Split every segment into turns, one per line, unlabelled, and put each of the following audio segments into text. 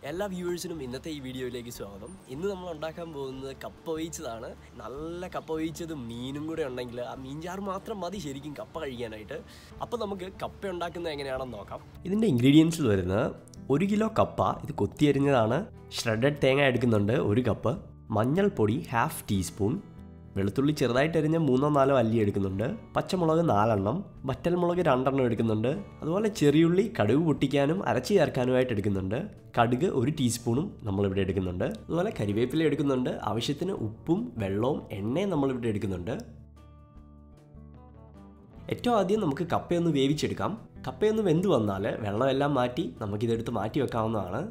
എല്ലാ വ്യൂവേഴ്സിനും ഇന്നത്തെ ഈ വീഡിയോയിലേക്ക് സ്വാഗതം. ഇന്ന് നമ്മൾ ഉണ്ടാക്കാൻ പോകുന്നത് കപ്പ വേവിച്ചതാണ്. നല്ല കപ്പ വേവിച്ചത് മീനും കൂടെ ഉണ്ടെങ്കിൽ ആ മീൻചാറ് മാത്രം മതി ശരിക്കും കപ്പ കഴിക്കാനായിട്ട്. അപ്പോൾ നമുക്ക് കപ്പ ഉണ്ടാക്കുന്നത് എങ്ങനെയാണെന്ന് നോക്കാം. ഇതിൻ്റെ ഇൻഗ്രീഡിയൻസിൽ വരുന്നത് 1 കിലോ കപ്പ, ഇത് കൊത്തിയരിഞ്ഞതാണ്. ഷ്രെഡഡ് തേങ്ങ എടുക്കുന്നുണ്ട് 1 കപ്പ്, മഞ്ഞൾപ്പൊടി 1/2 ടീസ്പൂൺ, വെളുത്തുള്ളി ചെറുതായിട്ട് അരിഞ്ഞ് 3-4 അല്ലി എടുക്കുന്നുണ്ട്, പച്ചമുളക് 4 എണ്ണം, വറ്റൽമുളക് 2 എണ്ണം എടുക്കുന്നുണ്ട്, അതുപോലെ ചെറിയുള്ളി കടുക് പൊട്ടിക്കാനും അരച്ച് ചേർക്കാനുമായിട്ട് എടുക്കുന്നുണ്ട്, കടുക് 1 ടീസ്പൂണും നമ്മളിവിടെ എടുക്കുന്നുണ്ട്, അതുപോലെ കരിവേപ്പില എടുക്കുന്നുണ്ട്, ആവശ്യത്തിന് ഉപ്പും വെള്ളവും എണ്ണയും നമ്മളിവിടെ എടുക്കുന്നുണ്ട്. ഏറ്റവും ആദ്യം നമുക്ക് കപ്പയൊന്ന് വേവിച്ചെടുക്കാം. കപ്പയൊന്ന് വെന്ത് വന്നാൽ വെള്ളമെല്ലാം മാറ്റി നമുക്കിതെടുത്ത് മാറ്റി വെക്കാവുന്നതാണ്.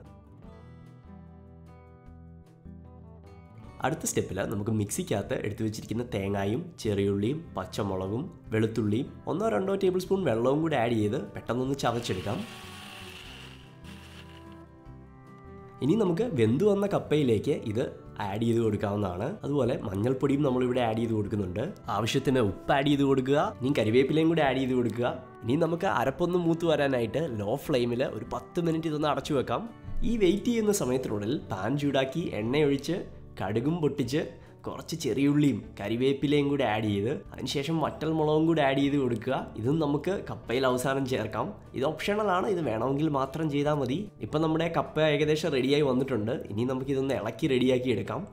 അടുത്ത സ്റ്റെപ്പിൽ നമുക്ക് മിക്സിക്കകത്ത് എടുത്തു വെച്ചിരിക്കുന്ന തേങ്ങായും ചെറിയുള്ളിയും പച്ചമുളകും വെളുത്തുള്ളിയും 1-2 ടേബിൾ സ്പൂൺ വെള്ളവും കൂടി ആഡ് ചെയ്ത് പെട്ടെന്നൊന്ന് ചതച്ചെടുക്കാം. ഇനി നമുക്ക് വെന്തു വന്ന കപ്പയിലേക്ക് ഇത് ആഡ് ചെയ്ത് കൊടുക്കാവുന്നതാണ്. അതുപോലെ മഞ്ഞൾപ്പൊടിയും നമ്മളിവിടെ ആഡ് ചെയ്ത് കൊടുക്കുന്നുണ്ട്, ആവശ്യത്തിന് ഉപ്പ് ആഡ് ചെയ്ത് കൊടുക്കുക, ഇനി കരിവേപ്പിലയും കൂടി ആഡ് ചെയ്ത് കൊടുക്കുക. ഇനി നമുക്ക് അരപ്പൊന്ന് മൂത്ത് വരാനായിട്ട് ലോ ഫ്ലെയിമിൽ ഒരു 10 മിനിറ്റ് ഇതൊന്ന് അടച്ചു വെക്കാം. ഈ വെയിറ്റ് ചെയ്യുന്ന സമയത്തിനുള്ളിൽ പാൻ ചൂടാക്കി എണ്ണയൊഴിച്ച് കടുകും പൊട്ടിച്ച് കുറച്ച് ചെറിയുള്ളിയും കരിവേപ്പിലയും കൂടി ആഡ് ചെയ്ത് അതിനുശേഷം വറ്റൽമുളകും കൂടി ആഡ് ചെയ്ത് കൊടുക്കുക. ഇതും നമുക്ക് കപ്പയിൽ അവസാനം ചേർക്കാം. ഇത് ഓപ്ഷണലാണ്, ഇത് വേണമെങ്കിൽ മാത്രം ചെയ്താൽ മതി. ഇപ്പം നമ്മുടെ കപ്പ ഏകദേശം റെഡിയായി വന്നിട്ടുണ്ട്. ഇനി നമുക്കിതൊന്ന് ഇളക്കി റെഡിയാക്കി എടുക്കാം.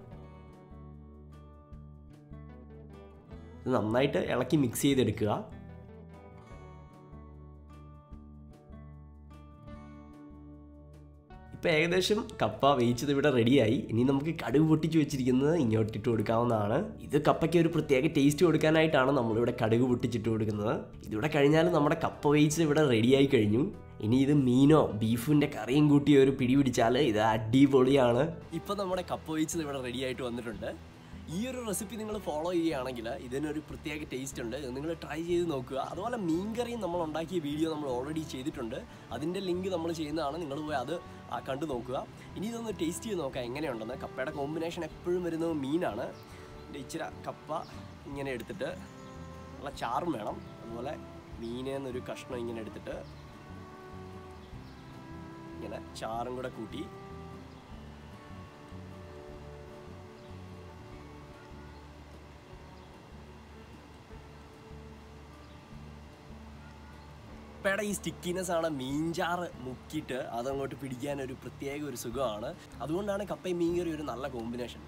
ഇത് നന്നായിട്ട് ഇളക്കി മിക്സ് ചെയ്തെടുക്കുക. ഇപ്പോൾ ഏകദേശം കപ്പ വേവിച്ചത് ഇവിടെ റെഡിയായി. ഇനി നമുക്ക് കടുക് പൊട്ടിച്ച് വെച്ചിരിക്കുന്നത് ഇങ്ങോട്ടിട്ട് കൊടുക്കാവുന്നതാണ്. ഇത് കപ്പയ്ക്ക് ഒരു പ്രത്യേക ടേസ്റ്റ് കൊടുക്കാനായിട്ടാണ് നമ്മളിവിടെ കടുക് പൊട്ടിച്ചിട്ട് കൊടുക്കുന്നത്. ഇതിവിടെ കഴിഞ്ഞാൽ നമ്മുടെ കപ്പ വേവിച്ചത് ഇവിടെ റെഡിയായി കഴിഞ്ഞു. ഇനി ഇത് മീനോ ബീഫിൻ്റെ കറിയും കൂട്ടി ഒരു പിടി പിടിച്ചാൽ ഇത് അടിപൊളിയാണ്. ഇപ്പോൾ നമ്മുടെ കപ്പ വേവിച്ചത് ഇവിടെ റെഡിയായിട്ട് വന്നിട്ടുണ്ട്. ഈ ഒരു റെസിപ്പി നിങ്ങൾ ഫോളോ ചെയ്യുകയാണെങ്കിൽ ഇതിനൊരു പ്രത്യേക ടേസ്റ്റ് ഉണ്ട്. നിങ്ങൾ ട്രൈ ചെയ്ത് നോക്കുക. അതുപോലെ മീൻകറിയും നമ്മൾ ഉണ്ടാക്കിയ വീഡിയോ നമ്മൾ ഓൾറെഡി ചെയ്തിട്ടുണ്ട്. അതിൻ്റെ ലിങ്ക് നമ്മൾ ചെയ്യുന്നതാണ്, നിങ്ങൾ പോയി അത് കണ്ടു നോക്കുക. ഇനി ഇതൊന്ന് ടേസ്റ്റ് ചെയ്ത് നോക്കാം എങ്ങനെയുണ്ടെന്ന്. കപ്പയുടെ കോമ്പിനേഷൻ എപ്പോഴും വരുന്നത് മീനാണ്. ഇച്ചിരി കപ്പ ഇങ്ങനെ എടുത്തിട്ട് നല്ല ചാറും വേണം. അതുപോലെ മീനേന്നൊരു കഷ്ണം ഇങ്ങനെ എടുത്തിട്ട് ഇങ്ങനെ ചാറും കൂടെ കൂട്ടി കപ്പയുടെ ഈ സ്റ്റിക്കിനെസ് ആണ് മീൻചാറ് മുക്കിയിട്ട് അതങ്ങോട്ട് പിടിക്കാൻ ഒരു പ്രത്യേക ഒരു സുഖമാണ്. അതുകൊണ്ടാണ് കപ്പയും മീൻകറി ഒരു നല്ല കോമ്പിനേഷൻ.